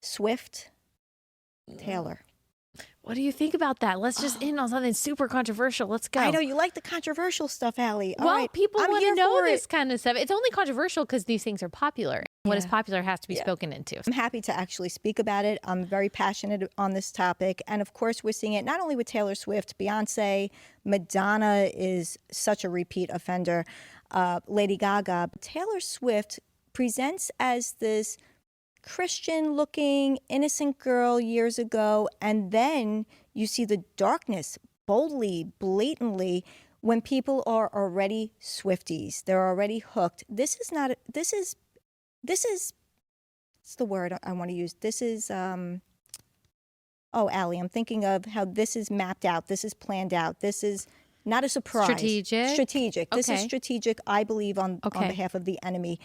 Swift, Taylor. What do you think about that? Let's just end on something super controversial. Let's go. I know you like the controversial stuff, Allie. All well, right. people I'm want to here know for this it. kind of stuff. It's only controversial because these things are popular. What is popular has to be spoken into. I'm happy to actually speak about it. I'm very passionate on this topic. And of course, we're seeing it not only with Taylor Swift, Beyonce, Madonna is such a repeat offender, Lady Gaga. Taylor Swift presents as this Christian-looking, innocent girl years ago, and then you see the darkness boldly, blatantly, when people are already Swifties. They're already hooked. This is, what's the word I want to use? This is, oh, Allie, I'm thinking of how this is mapped out. This is planned out. This is not a surprise. Strategic? Strategic. This is Okay. strategic, I believe, on behalf of the enemy,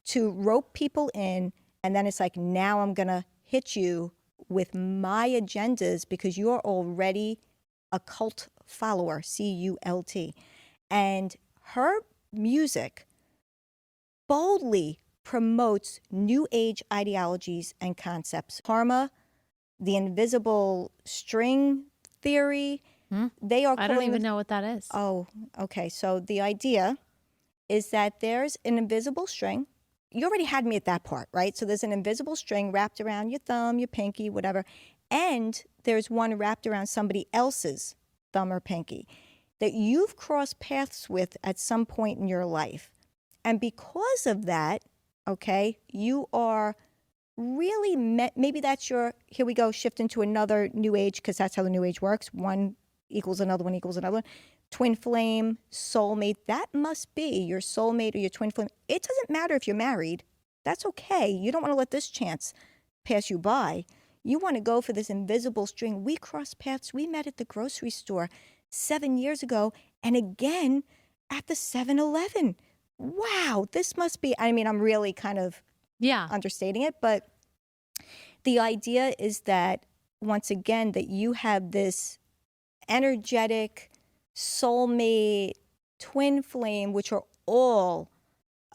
to rope people in. And then it's like, now I'm going to hit you with my agendas because you're already a cult follower, C-U-L-T. And her music boldly promotes new age ideologies and concepts. Karma, the invisible string theory, they are I don't even know what that is. Oh, okay. So the idea is that there's an invisible string. You already had me at that part, right? So there's an invisible string wrapped around your thumb, your pinky, whatever. And there's one wrapped around somebody else's thumb or pinky that you've crossed paths with at some point in your life. And because of that, okay, you are really, maybe that's your, here we go, shift into another new age, because that's how the new age works. One equals another one equals another one. Twin flame, soulmate, that must be your soulmate or your twin flame. It doesn't matter if you're married. That's okay. You don't want to let this chance pass you by. You want to go for this invisible string. We crossed paths. We met at the grocery store 7 years ago and again at the 7-Eleven. Wow, this must be, I mean, I'm really kind of understating it, but the idea is that, once again, that you have this energetic soulmate, twin flame, which are all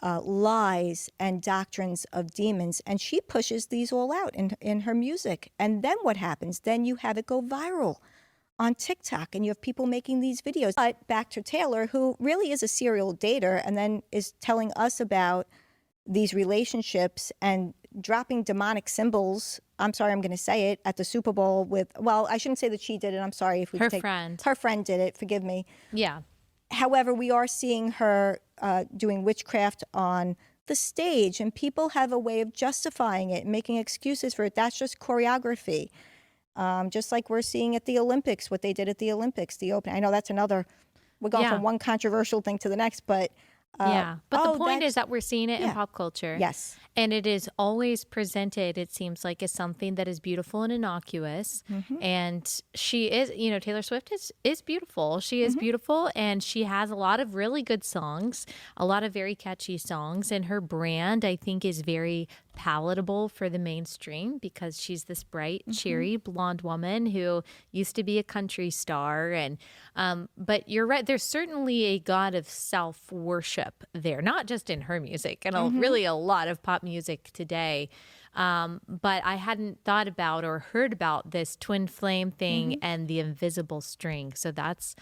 lies and doctrines of demons. And she pushes these all out in her music. And then what happens? Then you have it go viral on TikTok and you have people making these videos. But back to Taylor, who really is a serial dater and then is telling us about these relationships and dropping demonic symbols. I'm sorry, I'm going to say it, at the Super Bowl with, well, I shouldn't say that she did it. I'm sorry if we Her take friend. Her friend did it. Forgive me. Yeah. However, we are seeing her doing witchcraft on the stage, and people have a way of justifying it, making excuses for it. That's just choreography. Just like we're seeing at the Olympics, what they did at the Olympics, the Open. I know that's another, we're going from one controversial thing to the next, but but the point is that we're seeing it in pop culture. Yes. And it is always presented, it seems like, as something that is beautiful and innocuous. And she is, you know, Taylor Swift is beautiful. She is beautiful, and she has a lot of really good songs, a lot of very catchy songs. And her brand, I think, is very palatable for the mainstream because she's this bright, cheery, blonde woman who used to be a country star. And but you're right, there's certainly a god of self-worship there, not just in her music, and really a lot of pop music today. But I hadn't thought about or heard about this twin flame thing and the invisible string. So that's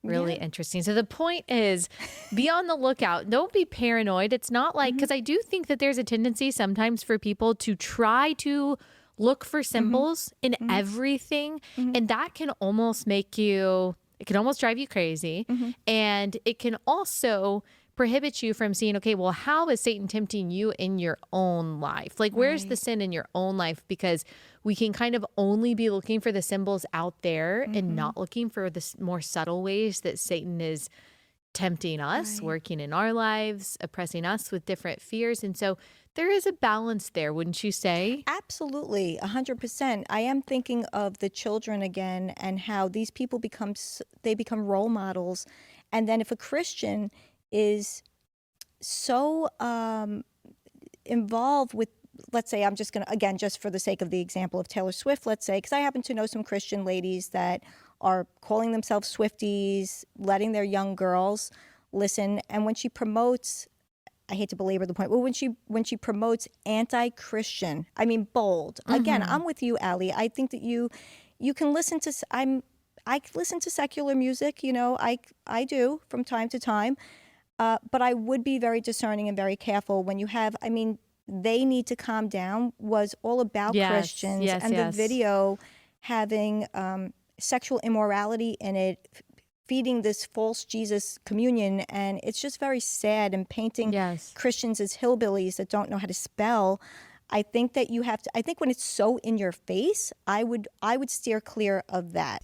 really interesting. So the point is, be on the lookout. Don't be paranoid. It's not like, because I do think that there's a tendency sometimes for people to try to look for symbols in everything. And that can almost make you, it can almost drive you crazy. And it can also prohibit you from seeing, okay, well, how is Satan tempting you in your own life? Like, where's the sin in your own life? Because we can kind of only be looking for the symbols out there and not looking for the more subtle ways that Satan is tempting us, working in our lives, oppressing us with different fears. And so there is a balance there, wouldn't you say? Absolutely, 100%. I am thinking of the children again and how these people become role models. And then if a Christian is so involved with, let's say, I'm just going to, again, just for the sake of the example of Taylor Swift, let's say, because I happen to know some Christian ladies that are calling themselves Swifties, letting their young girls listen. And when she promotes I hate to belabor the point, but when she promotes anti-Christian, I mean bold. Again, I'm with you, Allie. I think that you can listen to I listen to secular music, you know, I do from time to time, but I would be very discerning and very careful when you have. I mean, They Need to Calm Down was all about Christians, and the video having sexual immorality in it, feeding this false Jesus communion, and it's just very sad and painting Christians as hillbillies that don't know how to spell. I think that you have to. I think when it's so in your face, I would steer clear of that.